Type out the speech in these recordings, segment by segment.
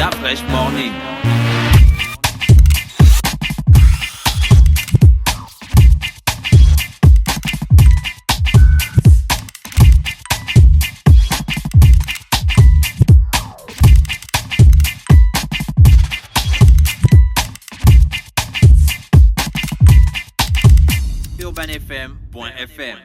La Fresh Morning. UrbanFM.fm.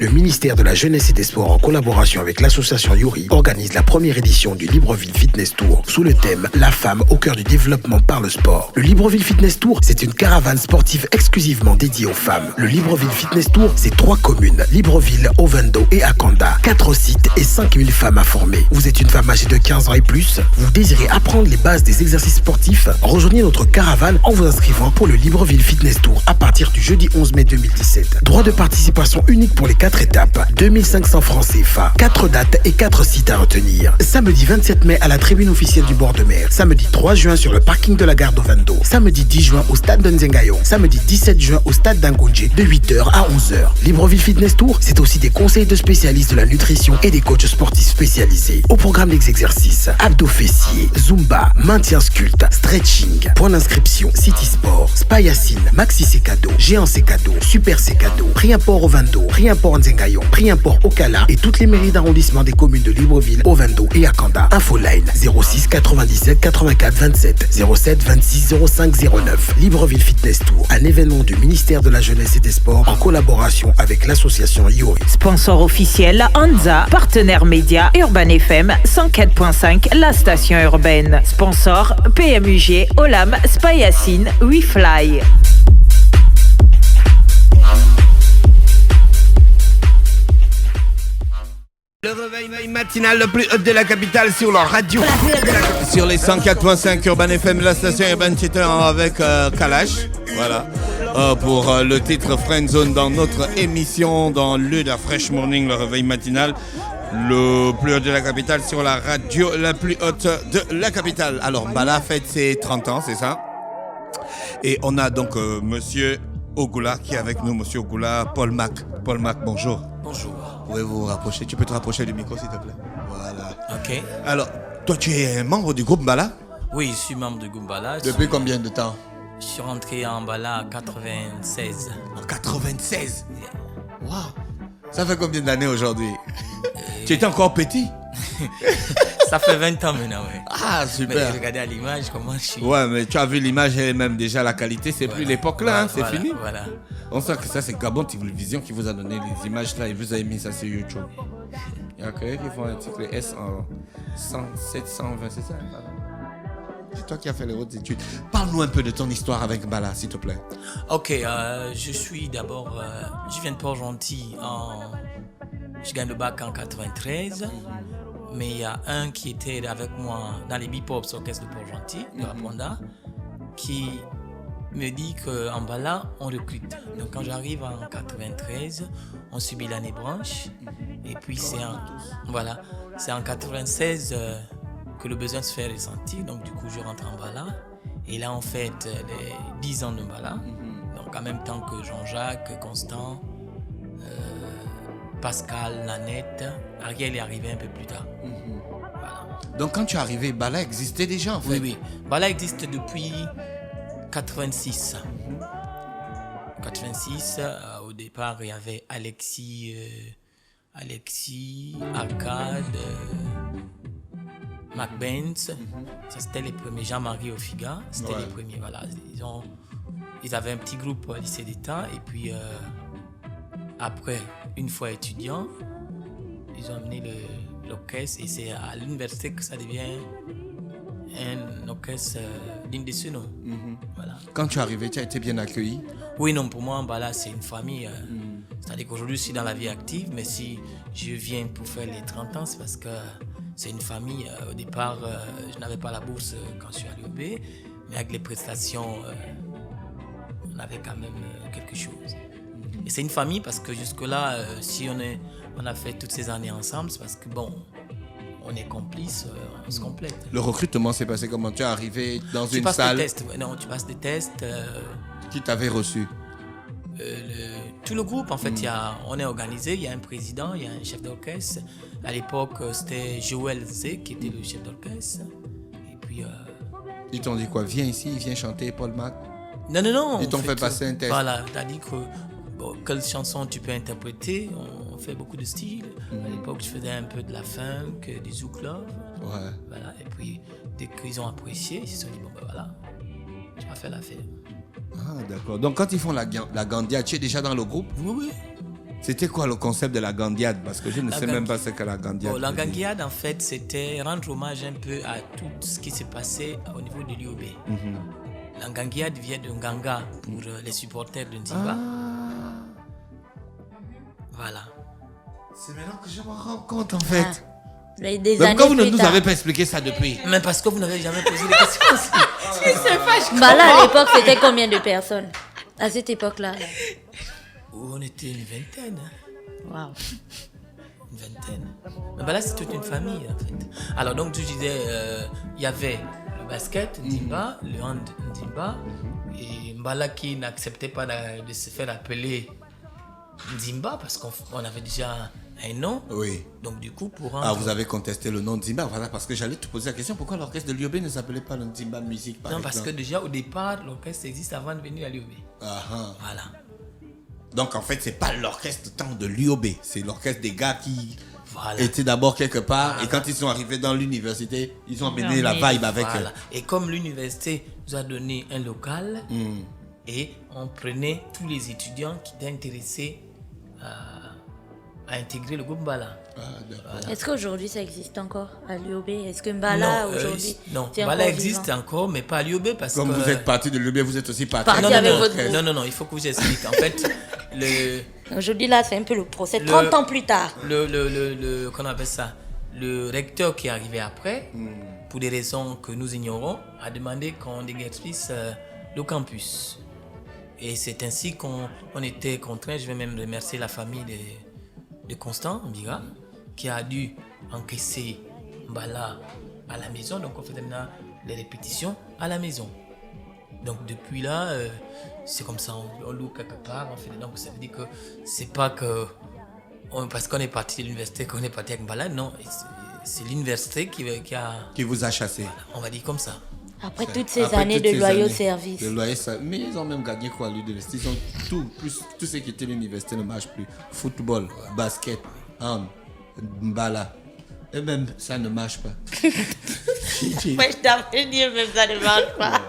Le ministère de la Jeunesse et des Sports, en collaboration avec l'association Yuri, organise la première édition du Libreville Fitness Tour sous le thème « La femme au cœur du développement par le sport ». Le Libreville Fitness Tour, c'est une caravane sportive exclusivement dédiée aux femmes. Le Libreville Fitness Tour, c'est 3 communes, Libreville, Ovendo et Akanda, 4 sites et 5000 femmes à former. Vous êtes une femme âgée de 15 ans et plus, vous désirez apprendre les bases des exercices sportifs, rejoignez notre caravane en vous inscrivant pour le Libreville Fitness Tour à partir du jeudi 11 mai 2017. Droit de participation unique pour les 4 étapes, 2500 francs CFA, 4 dates et 4 sites à retenir. Samedi 27 mai à la tribune officielle du bord de mer, samedi 3 juin sur le parking de la gare d'Ovendo, samedi 10 juin au stade de Nzengayon, samedi 17 juin au stade d'Angonje de 8h à 11h. Libreville Fitness Tour, c'est aussi des conseils de spécialistes de la nutrition et des coachs sportifs spécialisés. Au programme des exercices, abdos fessiers, zumba, maintien sculpte, stretching. Point d'inscription, City Sport, Spayacine, Maxi Secado, Géant Secado, Super Secado, Prix Import Ovendo, Prix Import Nzengayon, Prix Import Okala et toutes les mairies d'arrondissement des communes de Libreville, Ovendo et Akanda. Infoline 06 97 84 27 07 26 05 09. Libreville Fitness Tour, un événement du ministère de la Jeunesse et des Sports en collaboration avec l'association Yuri. Sponsor officiel Anza, partenaire média Urban FM 104.5, la station urbaine. Sponsor PMUG, Olam, Spayacine, WeFly. Le réveil matinal le plus haut de la capitale sur la radio. Sur les 104.5 Urban FM, la station urbaine, c'était avec Kalash. Voilà. Pour le titre Friend Zone dans notre émission dans le La Fresh Morning, le réveil matinal. Le plus haut de la capitale sur la radio la plus haute de la capitale. Alors, Bala fête ses 30 ans, c'est ça? Et on a donc monsieur Ogula qui est avec nous, monsieur Ogula, Paul Mac. Paul Mac, bonjour. Bonjour. Pouvez-vous vous rapprocher? Tu peux te rapprocher du micro, s'il te plaît? Voilà. Ok. Alors, toi, tu es membre du groupe Bala? Oui, je suis membre du groupe Bala. Depuis combien de temps? Je suis rentré en Bala en 96. En 96? Waouh! Ça fait combien d'années aujourd'hui? Tu étais encore petit? Ça fait 20 ans maintenant, oui. Ah, super. Mais regardez à l'image comment je suis. Ouais, mais tu as vu l'image et même déjà la qualité, c'est plus l'époque là, hein, c'est fini. Voilà. On sait que ça, c'est Gabon Télévision qui vous a donné les images là et vous avez mis ça sur YouTube. Il y a quelqu'un qui font un article S en 107, 120, c'est ça? C'est toi qui as fait les hautes études. Parle-nous un peu de ton histoire avec Bala, s'il te plaît. Ok, je suis d'abord. Je viens de Port-Gentil je gagne le bac en 93. Mais il y a un qui était avec moi dans les Bipops orchestre de Port-Gentil, de Raponda, qui me dit qu'en Bala, on recrute. Donc quand j'arrive en 93, on subit l'année blanche. Et puis c'est en 96 que le besoin se fait ressentir. Donc du coup, je rentre en Bala. Et là, on fête les 10 ans de Bala. Donc en même temps que Jean-Jacques, Constant, Pascal, Nanette, Ariel est arrivé un peu plus tard. Voilà. Donc quand tu es arrivé, Bala existait déjà en fait? Oui. Bala existe depuis 86. 86, au départ, il y avait Alexis, Arcade, Mac Benz. Ça, c'était les premiers. Jean-Marie Ofiga, c'était les premiers. Voilà. Ils avaient un petit groupe au lycée d'État. Et puis, après, une fois étudiant, ils ont amené l'orchestre. Et c'est à l'université que ça devient un orchestre digne de ce nom. Voilà. Quand tu es arrivé, tu as été bien accueilli? Oui, non, pour moi, Bala, c'est une famille. C'est-à-dire qu'aujourd'hui, je suis dans la vie active, mais si je viens pour faire les 30 ans, c'est parce que c'est une famille. Au départ, je n'avais pas la bourse quand je suis arrivé, mais avec les prestations, on avait quand même quelque chose. Et c'est une famille parce que jusque-là, si on a fait toutes ces années ensemble, c'est parce que, bon, on est complices, on se complète. Le recrutement s'est passé comment? Tu es arrivé dans une salle? Tu passes des tests. Non, tu passes des tests. Qui t'avait reçu? Tout le groupe, en fait, on est organisé, il y a un président, il y a un chef d'orchestre. À l'époque, c'était Joël Zé qui était le chef d'orchestre. Et puis... Ils t'ont dit quoi? Viens ici, viens chanter Paul Mac. Non. Ils t'ont fait passer un test. Voilà, t'as dit que quelle chanson tu peux interpréter. On fait beaucoup de styles. À l'époque, je faisais un peu de la funk, du zouk love. Ouais. Voilà, et puis dès qu'ils ont apprécié, ils se sont dit bon ben voilà, tu vas faire l'affaire. Ah, d'accord. Donc, quand ils font la Gandiade, tu es déjà dans le groupe? Oui. C'était quoi le concept de la Gandiade? Parce que je ne sais même pas ce qu'est la Gandiade. La Gandiade, en fait, c'était rendre hommage un peu à tout ce qui s'est passé au niveau de l'IOB. La Gandiade vient de Nganga pour les supporters de Nzimba. Voilà. C'est maintenant que je me rends compte, en fait. Des Mais années pourquoi vous ne plus nous tard. avez pas expliqué ça depuis? Mais parce que vous n'avez jamais posé de questions. Là, à l'époque, c'était combien de personnes à cette époque-là? On était une vingtaine. Waouh. Une vingtaine. Mais là, c'est toute une famille, en fait. Alors, donc, je disais, il y avait le basket, Nzimba, le hand, Nzimba, et Mbala qui n'acceptait pas de se faire appeler Nzimba parce qu'on avait déjà un nom. Oui. Donc, du coup, pour Ah, vous avez contesté le nom de Nzimba, voilà, parce que j'allais te poser la question, pourquoi l'orchestre de l'IOB ne s'appelait pas le Nzimba Music, par Non, exemple? parce que déjà, au départ, l'orchestre existe avant de venir à l'IOB. Voilà. Donc, en fait, c'est pas l'orchestre tant de l'IOB, c'est l'orchestre des gars qui Voilà. étaient d'abord quelque part, et quand ils sont arrivés dans l'université, ils ont amené la vibe avec eux. Voilà. Et comme l'université nous a donné un local, et on prenait tous les étudiants qui étaient intéressés à intégrer le groupe Mbala. Voilà. Est-ce qu'aujourd'hui, ça existe encore à l'IOB? Est-ce que Mbala, aujourd'hui, non, c'est Mbala encore existe vivant? encore, mais pas à l'IOB parce Comme que... vous êtes parti de l'IOB, vous êtes aussi parti Parti non, avec non, votre groupe. non, il faut que je vous explique. En fait, Aujourd'hui, là, c'est un peu le procès. 30 ans plus tard. qu'on appelle ça, le recteur qui est arrivé après, pour des raisons que nous ignorons, a demandé qu'on déguerpisse le campus. Et c'est ainsi qu'on était contraint. Je vais même remercier la famille de Constant Mbira, qui a dû encaisser Mbala à la maison. Donc on faisait maintenant les répétitions à la maison. Donc depuis là, c'est comme ça, on loue quelque part. Donc ça veut dire que c'est pas que parce qu'on est parti de l'université qu'on est parti avec Mbala. Non, c'est l'université qui vous a chassé. Voilà, on va dire comme ça. Après toutes ces années de loyaux services. Mais ils ont même gagné quoi à l'université? Ils ont tout ce qui était l'université ne marche plus. Football, basket, hand, Mbala. Et même ça ne marche pas. Moi, je t'avais dit, même ça ne marche pas.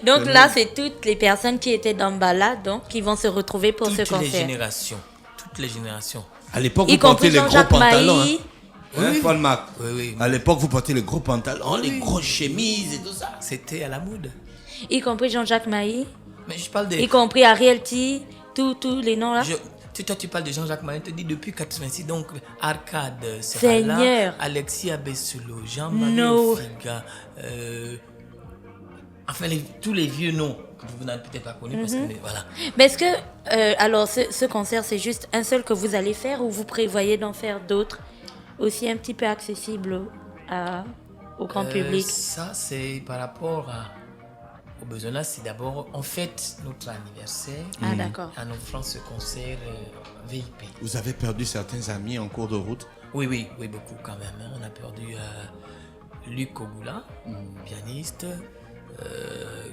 Donc là, c'est toutes les personnes qui étaient dans Mbala, donc, qui vont se retrouver pour ce concert. Toutes les générations. À l'époque, Y vous portez compris les gros Jean-Jacques pantalons. Mailly. Oui, Paul Mac. Oui. À l'époque, vous portez les gros pantalons, les grosses chemises et tout ça. C'était à la mode. Y compris Jean-Jacques Mailly. Mais je parle de... Y compris Ariel T. Tous les noms là. Toi, tu parles de Jean-Jacques Mailly. Je te dis depuis 86, donc Arcade Seigneur. Serrala, Alexis Abesolo, Jean-Marie Ofiga, enfin tous les vieux noms que vous n'avez peut-être pas connus parce que voilà. Mais est-ce que alors ce concert c'est juste un seul que vous allez faire ou vous prévoyez d'en faire d'autres aussi un petit peu accessibles au grand public? Ça c'est par rapport aux besoins là, c'est d'abord on fête notre anniversaire. Ah d'accord. En offrant ce concert VIP. Vous avez perdu certains amis en cours de route? Oui, beaucoup quand même. On a perdu Luc Kogula, pianiste,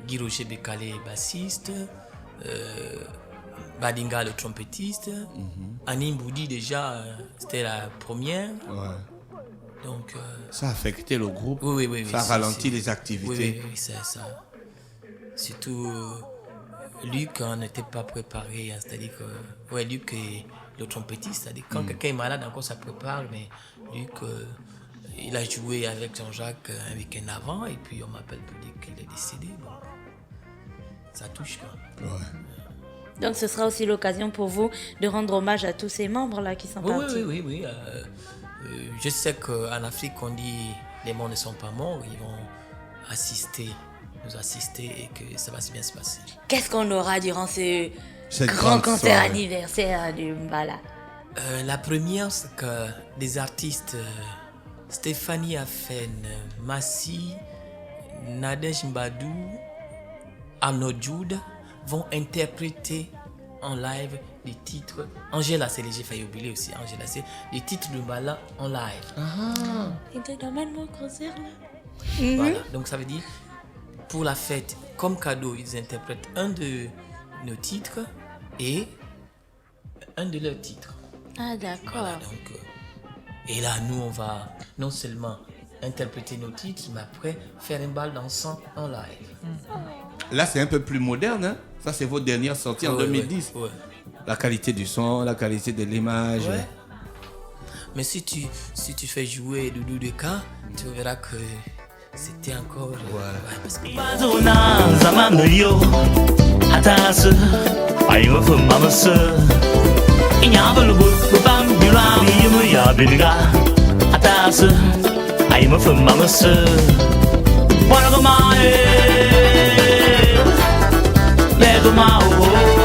Guy Rocher Bekale, bassiste, Badinga, le trompettiste, Annie Mboudi, déjà, c'était la première. Ouais. Donc, ça a affecté le groupe? Oui. Ça a ralenti les activités? Oui, c'est ça. Surtout, Luc, on n'était pas préparé. C'est-à-dire que, Luc est le trompettiste. C'est-à-dire quand quelqu'un est malade, encore ça prépare, mais Luc, il a joué avec Jean-Jacques un week-end avant, et puis on m'appelle pour dire qu'il est décédé. Bon, ça touche quand même. Ouais. Donc ce sera aussi l'occasion pour vous de rendre hommage à tous ces membres-là qui sont partis. Oui. Je sais qu'en Afrique, on dit les morts ne sont pas morts, ils vont nous assister et que ça va bien se passer. Qu'est-ce qu'on aura durant ce grand grande concert soirée. anniversaire du Mbala? La première, c'est que des artistes, Stéphanie Afen, Massi, Nadège Mbadou, Arnaud Jude, vont interpréter en live des titres. Angela, j'ai failli oublier aussi. Angela, c'est des titres de Mbala en live. Il te ramène mon concert là. Voilà, donc ça veut dire, pour la fête, comme cadeau, ils interprètent un de nos titres et un de leurs titres. Ah, d'accord. Voilà, donc, et là, nous, on va non seulement interpréter nos titres, mais après faire un bal dansant en live. Là, c'est un peu plus moderne. Hein? Ça, c'est votre dernière sortie en 2010. Ouais. La qualité du son, la qualité de l'image. Ouais. Mais si tu fais jouer Doudou Deka, tu verras que c'était encore... parce que...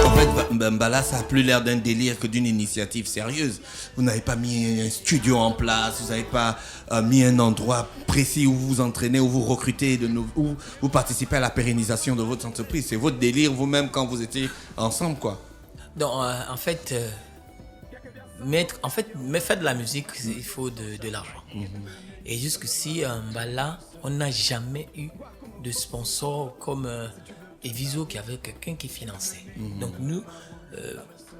En fait, Mbala, ça a plus l'air d'un délire que d'une initiative sérieuse. Vous n'avez pas mis un studio en place, vous n'avez pas mis un endroit précis où vous vous entraînez, où vous recrutez, où vous participez à la pérennisation de votre entreprise. C'est votre délire vous-même quand vous étiez ensemble, quoi. Donc, en fait, faire de la musique, il faut de l'argent. Et jusqu'ici, Mbala, on n'a jamais eu de sponsor comme Eviso qui avait quelqu'un qui finançait. Donc nous,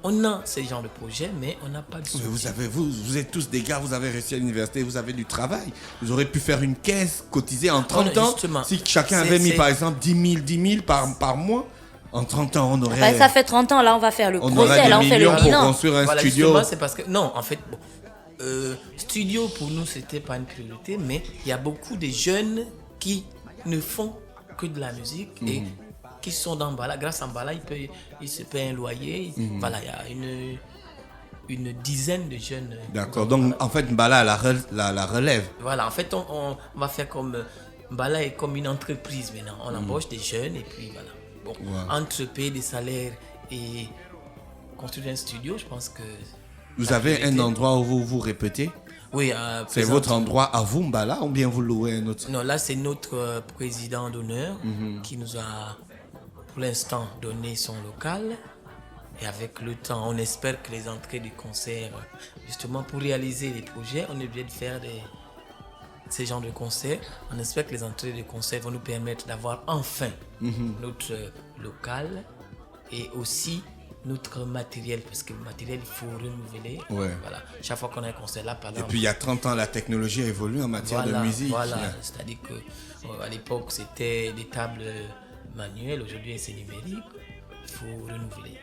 on a ce genre de projet, mais on n'a pas de soutien. Vous êtes tous des gars, vous avez réussi à l'université, vous avez du travail. Vous aurez pu faire une caisse cotisée en 30 ans. Si chacun avait mis par exemple 10 000 par mois, en 30 ans, on aurait... Enfin, ça fait 30 ans, là on va faire le procès, là on fait le pour bilan. construire un studio. Justement, c'est parce que... Non, en fait, studio pour nous, c'était pas une priorité, mais il y a beaucoup de jeunes qui ne font que de la musique et qui sont dans Mbala. Grâce à Mbala, ils se paient un loyer. Voilà, il y a une dizaine de jeunes. D'accord, donc en fait, Mbala la relève. Voilà, en fait, on va faire comme... Mbala est comme une entreprise maintenant. On embauche des jeunes et puis voilà. Bon, entre payer des salaires et construire un studio, je pense que... Vous avez un endroit où vous vous répétez? Oui. C'est votre endroit à vous, Mbala, ou bien vous louez un autre? Non, là, c'est notre président d'honneur qui nous a, pour l'instant, donné son local. Et avec le temps, on espère que les entrées du concert, justement, pour réaliser les projets, on est obligé de faire ces genres de concerts. On espère que les entrées de concerts vont nous permettre d'avoir enfin notre local et aussi notre matériel, parce que le matériel, il faut renouveler. Ouais. Voilà. Chaque fois qu'on a un concert là, par exemple. Et puis il y a 30 ans, la technologie a évolué en matière de musique. Voilà, c'est-à-dire qu'à l'époque, c'était des tables manuelles, aujourd'hui c'est numérique. Il faut renouveler.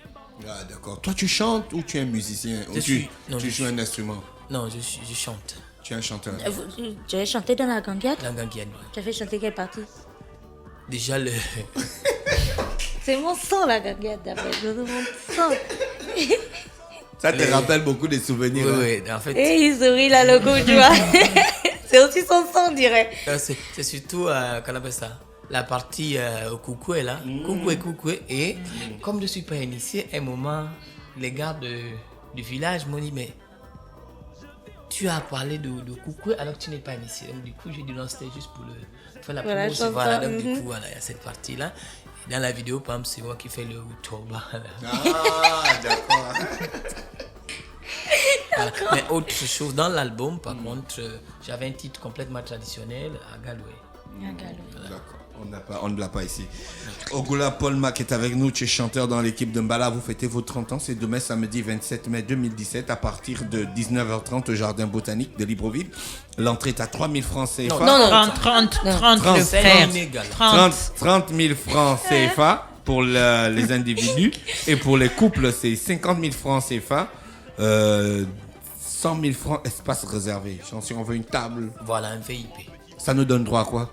Ah, d'accord. Toi, tu chantes ou tu es un musicien? Tu joues un instrument? Non, je chante. Tu es un chanteur? Tu as chanté dans la ganguette? La ganguette. Tu as fait chanter quelle partie? Déjà le... C'est mon sang la ganguette d'après. C'est mon sang. Ça te rappelle beaucoup des souvenirs. Oui, en fait... Et il sourit là, le coup, tu vois. C'est aussi son sang, on dirait. C'est surtout, qu'on appelle ça, la partie au coucoué là. Coucoué. Et comme je ne suis pas initié, à un moment, les gars du village m'ont dit, mais tu as parlé de coucoué alors que tu n'es pas initié. Donc du coup, j'ai dit non, c'était juste pour faire la promotion. Voilà, donc du coup, voilà, il y a cette partie-là. Et dans la vidéo, par exemple, c'est moi qui fais le Utoba. Ah, d'accord. Voilà. Mais autre chose, dans l'album, par contre, j'avais un titre complètement traditionnel à Galoué. D'accord. On ne l'a pas ici. Ogola Paul Mac est avec nous. Tu es chanteur dans l'équipe de Mbala. Vous fêtez vos 30 ans. C'est demain, samedi 27 mai 2017, à partir de 19h30 au Jardin Botanique de Libreville. L'entrée est à 3 000 francs CFA. Non. 30 C'est le frère. inégal. 30 000 francs CFA pour les individus. Et pour les couples, c'est 50 000 francs CFA. 100 000 francs espace réservé. Si on veut une table. Voilà, un VIP. Ça nous donne droit à quoi?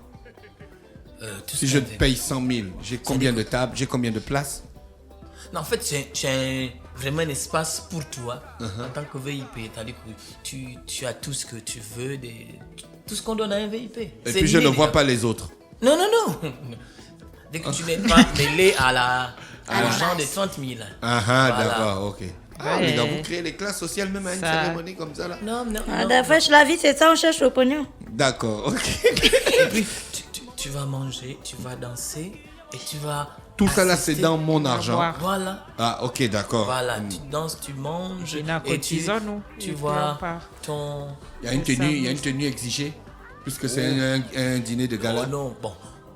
Si je te paye 100 000, j'ai combien de tables, j'ai combien de places? Non, en fait, j'ai vraiment un espace pour toi en tant que VIP. C'est-à-dire que tu as tout ce que tu veux, tout ce qu'on donne à un VIP. Et puis je ne vois pas les autres. Non. Dès que tu n'es pas mêlé à l'argent de 30 000. Voilà. D'accord, ok. Mais donc vous créez les classes sociales même à une cérémonie comme ça là? Non. La vie, c'est ça, on cherche le pognon. D'accord, ok. Et puis, tu vas manger, tu vas danser. et tu vas... Tout ça là, c'est assister. dans mon argent. Voir. Voilà. Ah, ok, d'accord. Voilà, tu danses, tu manges et tu vois ton... Il y a une tenue exigée, puisque c'est un dîner de gala. Oh non, bon,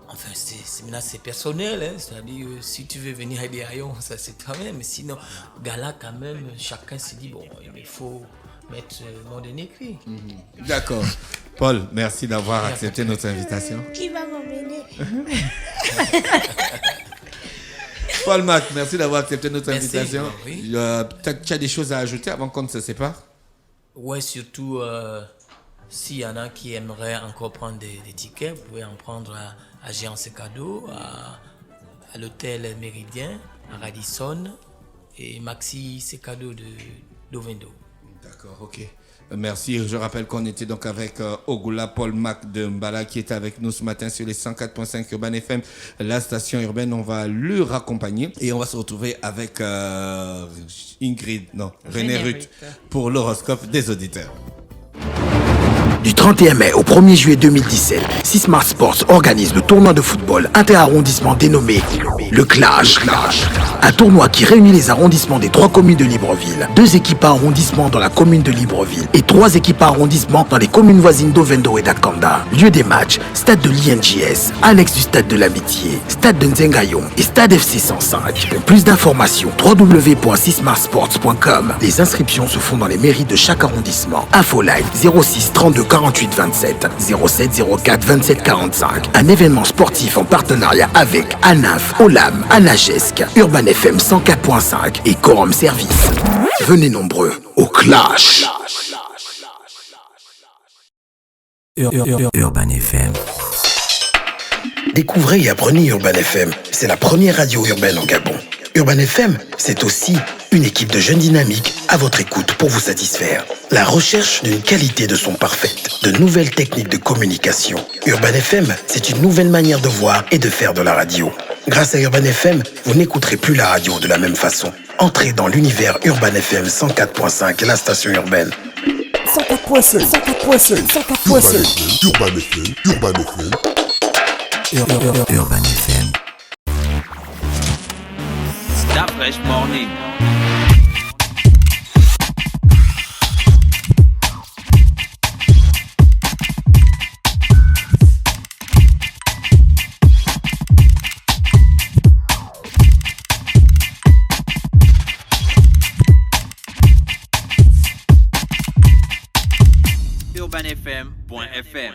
enfin, c'est personnel, hein. C'est-à-dire, si tu veux venir à des haillons, ça c'est toi-même, mais sinon, gala quand même, chacun se dit, bon, il faut mettre mon dernier cri. D'accord. Paul, merci d'avoir accepté notre invitation. Qui va m'emmener? Paul Mac, merci d'avoir accepté notre Merci, invitation. oui. Peut-être que tu as des choses à ajouter avant qu'on ne se sépare? Ouais, surtout, s'il y en a qui aimeraient encore prendre des tickets, vous pouvez en prendre à Géance Cadeau, à l'hôtel Méridien, à Radisson, et Maxi c'est cadeau d'Ovendo. D'accord, ok. Merci. Je rappelle qu'on était donc avec Ogula Paul Mac de Mbala qui était avec nous ce matin sur les 104.5 Urban FM, la station urbaine. On va le raccompagner et on va se retrouver avec René Ruth pour l'horoscope des auditeurs. Du 31 mai au 1er juillet 2017, Sismar Sports organise le tournoi de football inter-arrondissement dénommé le Clash. Un tournoi qui réunit les arrondissements des 3 communes de Libreville, 2 équipes par arrondissement dans la commune de Libreville et 3 équipes par arrondissement dans les communes voisines d'Ovendo et d'Akanda. Lieu des matchs, stade de l'INJS, annexe du stade de l'Amitié, stade de Nzengayon et stade FC 105. Pour plus d'informations, www.sismarsports.com. Les inscriptions se font dans les mairies de chaque arrondissement. Infoline 06 32 48 27 07 04 27 45. Un événement sportif en partenariat avec ANAF, OLAM, Anagesque, Urban FM 104.5 et Quorum Service. Venez nombreux au Clash. Urban FM. Découvrez et apprenez Urban FM. C'est la première radio urbaine en Gabon. Urban FM, c'est aussi une équipe de jeunes dynamiques à votre écoute pour vous satisfaire. La recherche d'une qualité de son parfaite, de nouvelles techniques de communication. Urban FM, c'est une nouvelle manière de voir et de faire de la radio. Grâce à Urban FM, vous n'écouterez plus la radio de la même façon. Entrez dans l'univers Urban FM 104.5, la station urbaine. 104.5, 104.5, Urban FM. Urban FM. Stop Fresh Morning. UrbanFM.fm